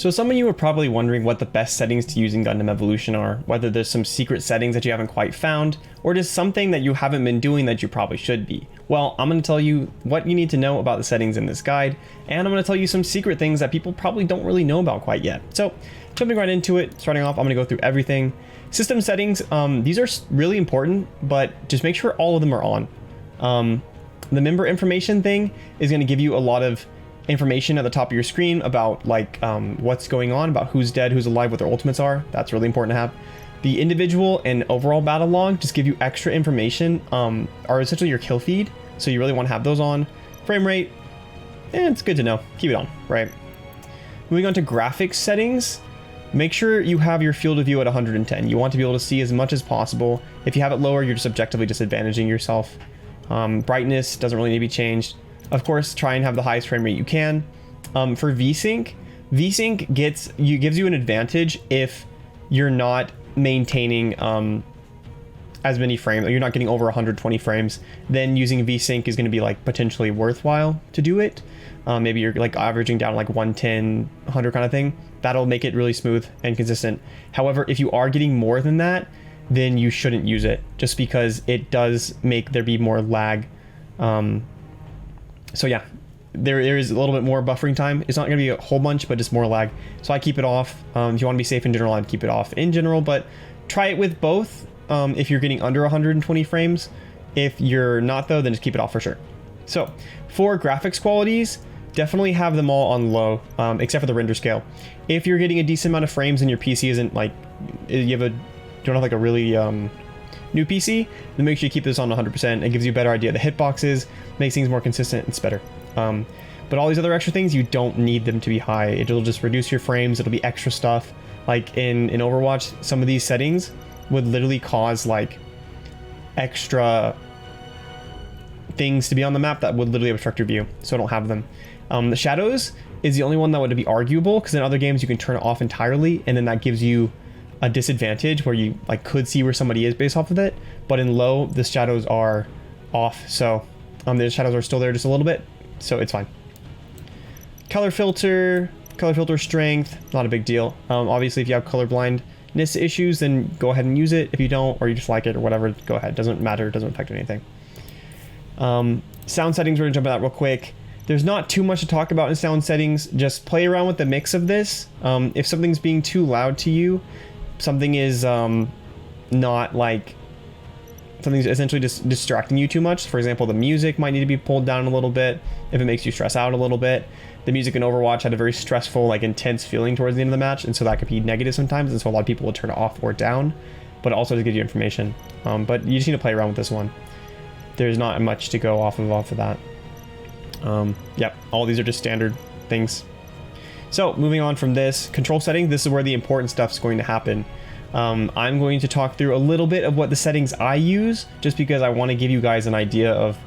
So some of you are probably wondering what the best settings to use in Gundam Evolution are, whether there's some secret settings that you haven't quite found, or just something that you haven't been doing that you probably should be. Well, I'm going to tell you what you need to know about the settings in this guide, and I'm going to tell you some secret things that people probably don't really know about quite yet. So jumping right into it, starting off, I'm going to go through everything. System settings, these are really important, but just make sure all of them are on. The member information thing is going to give you a lot of information at the top of your screen about like what's going on, about who's dead, who's alive, what their ultimates are. That's really important to have. The individual and overall battle log just give you extra information, are essentially your kill feed, so you really want to have those on. Frame rate, it's good to know, keep it on, right? Moving on to graphics settings, make sure you have your field of view at 110. You want to be able to see as much as possible. If you have it lower, you're just objectively disadvantaging yourself. Brightness doesn't really need to be changed. Of course, try and have the highest frame rate you can. For VSync gives you an advantage if you're not maintaining as many frames, or you're not getting over 120 frames. Then using VSync is going to be like potentially worthwhile to do it. Maybe you're like averaging down like 110, 100 kind of thing. That'll make it really smooth and consistent. However, if you are getting more than that, then you shouldn't use it, just because it does make there be more lag. So yeah, there is a little bit more buffering time. It's not going to be a whole bunch, but just more lag. So I keep it off. If you want to be safe in general, I'd keep it off in general, but try it with both. If you're getting under 120 frames, if you're not though, then just keep it off for sure. So for graphics qualities, definitely have them all on low, except for the render scale. If you're getting a decent amount of frames and your PC isn't like, you don't have like a really new PC, then make sure you keep this on 100%. It gives you a better idea of the hitboxes, makes things more consistent, it's better. But all these other extra things, you don't need them to be high. It'll just reduce your frames, it'll be extra stuff. Like in Overwatch, some of these settings would literally cause like extra things to be on the map that would literally obstruct your view, so I don't have them. The shadows is the only one that would be arguable, because in other games you can turn it off entirely, and then that gives you a disadvantage where you like could see where somebody is based off of it. But in low, the shadows are off, so the shadows are still there just a little bit, so it's fine. Color filter strength, not a big deal. Obviously if you have color blindness issues, then go ahead and use it. If you don't, or you just like it or whatever, go ahead. Doesn't matter, it doesn't affect anything. Sound settings, we're gonna jump at that real quick. There's not too much to talk about in sound settings. Just play around with the mix of this. If something's being too loud to you, something is not like, something's essentially just distracting you too much. For example, the music might need to be pulled down a little bit if it makes you stress out a little bit. The music in Overwatch had a very stressful, like intense feeling towards the end of the match, and so that could be negative sometimes, and so a lot of people will turn it off or down, but also to give you information. But you just need to play around with this one. There's not much to go off of that. Yep, all these are just standard things. So moving on from this, control settings, this is where the important stuff is going to happen. I'm going to talk through a little bit of what the settings I use, just because I want to give you guys an idea of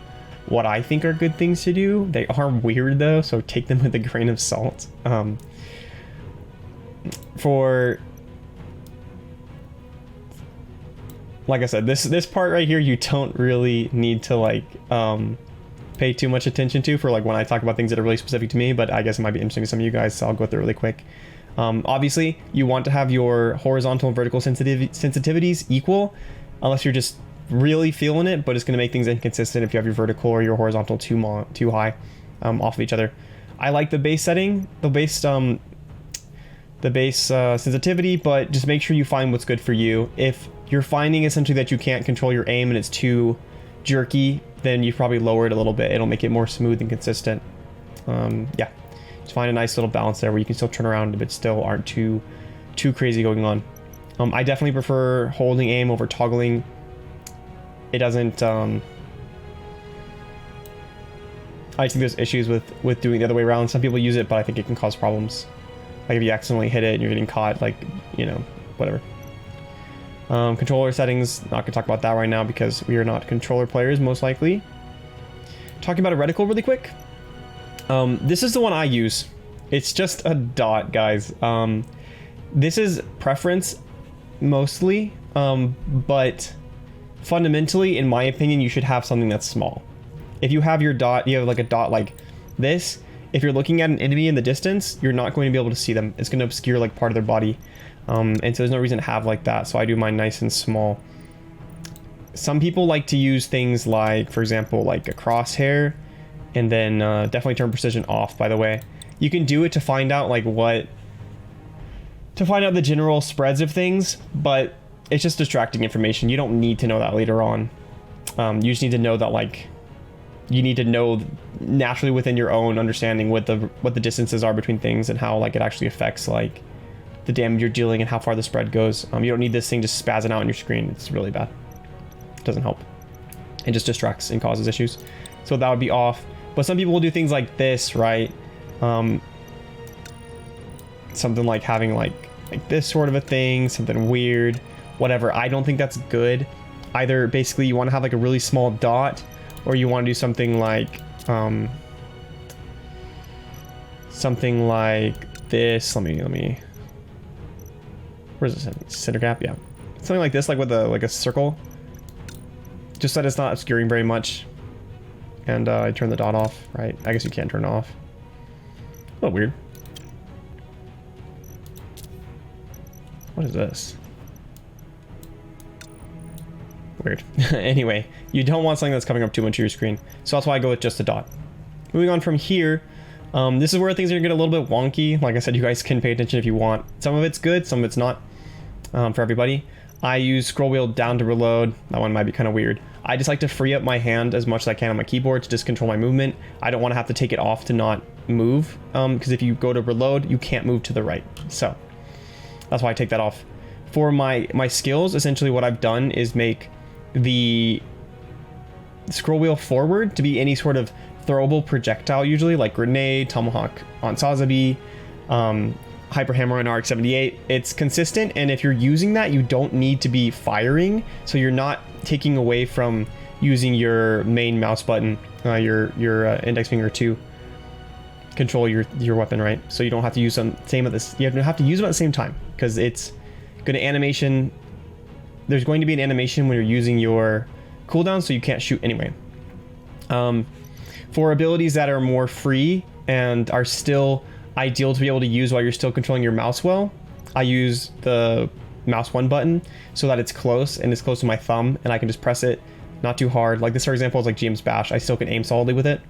what I think are good things to do. They are weird though, so take them with a grain of salt. Like I said, this part right here, you don't really need to like pay too much attention to for like when I talk about things that are really specific to me, but I guess it might be interesting to some of you guys, so I'll go through it really quick. Obviously you want to have your horizontal and vertical sensitivities equal, unless you're just really feeling it, but it's going to make things inconsistent if you have your vertical or your horizontal too high off of each other. I like the base setting, the base sensitivity, but just make sure you find what's good for you. If you're finding essentially that you can't control your aim and it's too jerky, then you probably lower it a little bit. It'll make it more smooth and consistent. Yeah, just find a nice little balance there where you can still turn around but still aren't too crazy going on. I definitely prefer holding aim over toggling. It doesn't I just think there's issues with doing the other way around. Some people use it, but I think it can cause problems. Like if you accidentally hit it and you're getting caught, like, you know, whatever. Controller settings, not gonna talk about that right now because we are not controller players, most likely. Talking about a reticle really quick. This is the one I use. It's just a dot, guys. This is preference mostly, but fundamentally, in my opinion, you should have something that's small. If you have your dot, you have like a dot like this, if you're looking at an enemy in the distance, you're not going to be able to see them. It's going to obscure like part of their body. And so there's no reason to have like that. So I do mine nice and small. Some people like to use things like, for example, like a crosshair, and then definitely turn precision off, by the way. You can do it to find out like to find out the general spreads of things, but it's just distracting information. You don't need to know that later on. You just need to know that like, you need to know naturally within your own understanding what the distances are between things and how like it actually affects like the damage you're dealing and how far the spread goes. You don't need this thing just spazzing out on your screen. It's really bad. It doesn't help. It just distracts and causes issues. So that would be off. But some people will do things like this, right? Something like having like this sort of a thing, something weird, whatever. I don't think that's good. Either basically you want to have like a really small dot, or you want to do something like this. Let me where's this center gap? Yeah, something like this, like with a circle, just so that it's not obscuring very much. And I turn the dot off, right? I guess you can't turn it off. A little weird. What is this? Weird. Anyway, you don't want something that's coming up too much of your screen. So that's why I go with just a dot. Moving on from here, this is where things are gonna get a little bit wonky. Like I said, you guys can pay attention if you want. Some of it's good, some of it's not, for everybody. I use scroll wheel down to reload. That one might be kind of weird. I just like to free up my hand as much as I can on my keyboard to just control my movement. I don't want to have to take it off to not move, because if you go to reload, you can't move to the right. So that's why I take that off. For my skills, essentially what I've done is make the scroll wheel forward to be any sort of throwable projectile, usually like grenade, tomahawk on Sazabi, hyper hammer on RX-78. It's consistent, and if you're using that, you don't need to be firing, so you're not taking away from using your main mouse button, your index finger to control your weapon, right? So you don't have to use them same at this. You have to use them at the same time, because it's going to animation. There's going to be an animation when you're using your cooldown, so you can't shoot anyway. For abilities that are more free and are still ideal to be able to use while you're still controlling your mouse well, I use the mouse 1 button so that it's close, and it's close to my thumb, and I can just press it not too hard. Like this, for example, is like GM's Bash. I still can aim solidly with it.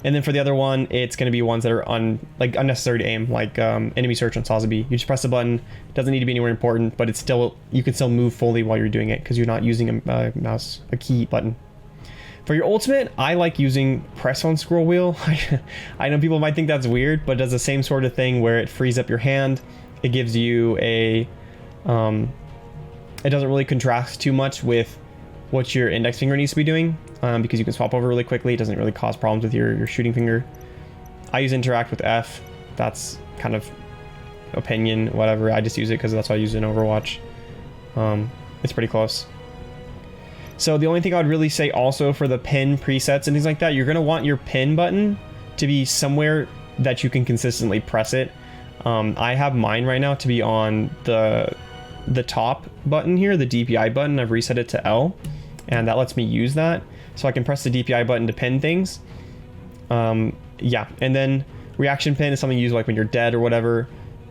And then for the other one, it's going to be ones that are unnecessary to aim, like enemy search on Sazabi. You just press the button. It doesn't need to be anywhere important, but it's still, you can still move fully while you're doing it because you're not using a key button. For your ultimate, I like using press on scroll wheel. I know people might think that's weird, but it does the same sort of thing where it frees up your hand. It gives you a, it doesn't really contrast too much with what your index finger needs to be doing, because you can swap over really quickly. It doesn't really cause problems with your shooting finger. I use interact with F. That's kind of opinion, whatever. I just use it because that's what I use in Overwatch. It's pretty close. So the only thing I would really say also for the pin presets and things like that, you're going to want your pin button to be somewhere that you can consistently press it. I have mine right now to be on the top button here, the DPI button. I've reset it to L, and that lets me use that. So I can press the DPI button to pin things. Yeah, and then reaction pin is something you use like when you're dead or whatever.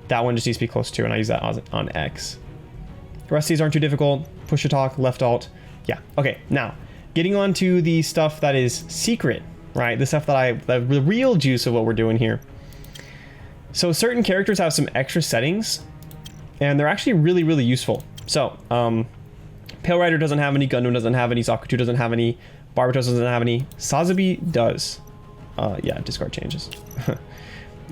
That one just needs to be close to, and I use that on X. The rest of these aren't too difficult. Push to talk, left alt. Yeah, okay, now, getting on to the stuff that is secret, right? The stuff that the real juice of what we're doing here. So certain characters have some extra settings, and they're actually really, really useful. So, Pale Rider doesn't have any, Gundam doesn't have any, Zakutu doesn't have any, Barbatos doesn't have any, Sazabi does. Yeah, discard changes.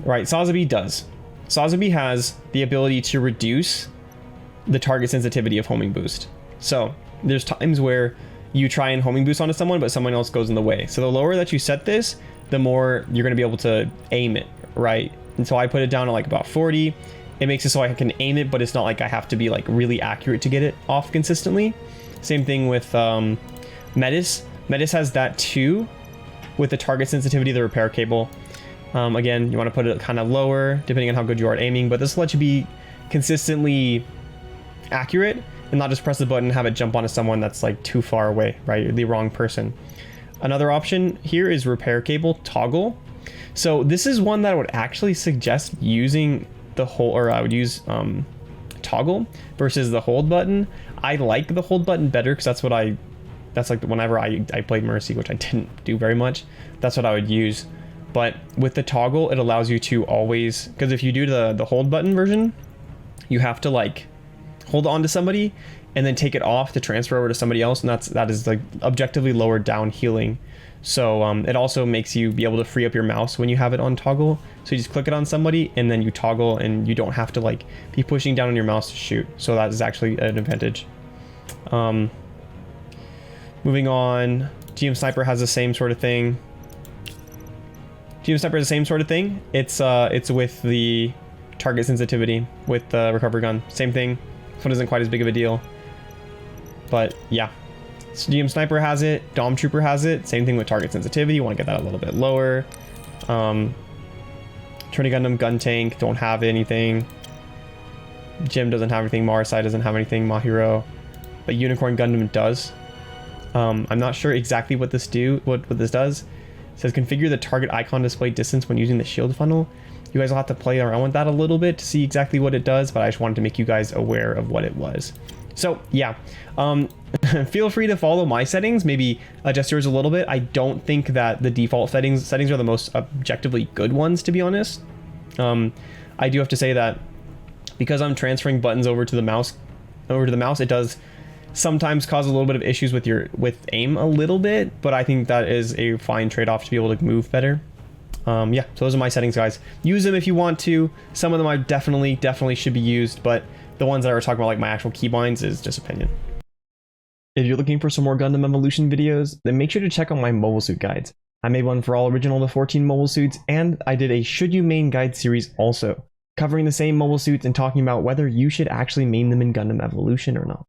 Right, Sazabi does. Sazabi has the ability to reduce the target sensitivity of homing boost. So, there's times where you try and homing boost onto someone, but someone else goes in the way. So the lower that you set this, the more you're going to be able to aim it, right? And so I put it down to like about 40. It makes it so I can aim it, but it's not like I have to be like really accurate to get it off consistently. Same thing with Metis. Metis has that too, with the target sensitivity of the repair cable. Again, you want to put it kind of lower, depending on how good you are at aiming, but this will let you be consistently accurate and not just press the button and have it jump onto someone that's like too far away, right? The wrong person. Another option here is repair cable toggle. So this is one that I would actually suggest using the hold, or I would use toggle versus the hold button. I like the hold button better because that's like whenever I played Mercy, which I didn't do very much, that's what I would use. But with the toggle, it allows you to always, because if you do the hold button version, you have to like hold on to somebody and then take it off to transfer over to somebody else, and that is like objectively lower down healing. So it also makes you be able to free up your mouse when you have it on toggle. So you just click it on somebody and then you toggle, and you don't have to like be pushing down on your mouse to shoot. So that is actually an advantage. Moving on, GM Sniper has the same sort of thing. GM Sniper has the same sort of thing. It's with the target sensitivity with the recovery gun. Same thing. This one isn't quite as big of a deal. But yeah. So GM Sniper has it, Dom Trooper has it, same thing with target sensitivity. You want to get that a little bit lower. Trinity Gundam Gun Tank don't have anything. Jim doesn't have anything, Marisai doesn't have anything, Mahiro, but Unicorn Gundam does. I'm not sure exactly what this does. It says configure the target icon display distance when using the shield funnel. You guys will have to play around with that a little bit to see exactly what it does, but I just wanted to make you guys aware of what it was. So yeah, feel free to follow my settings, maybe adjust yours a little bit. I don't think that the default settings are the most objectively good ones, to be honest. I do have to say that because I'm transferring buttons over to the mouse, it does sometimes cause a little bit of issues with aim a little bit, but I think that is a fine trade-off to be able to move better. Yeah, so those are my settings, guys. Use them if you want to. Some of them I definitely should be used, but the ones that I was talking about, like my actual keybinds, is just opinion. If you're looking for some more Gundam Evolution videos, then make sure to check out my mobile suit guides. I made one for all original to 14 mobile suits, and I did a Should You Main guide series also, covering the same mobile suits and talking about whether you should actually main them in Gundam Evolution or not.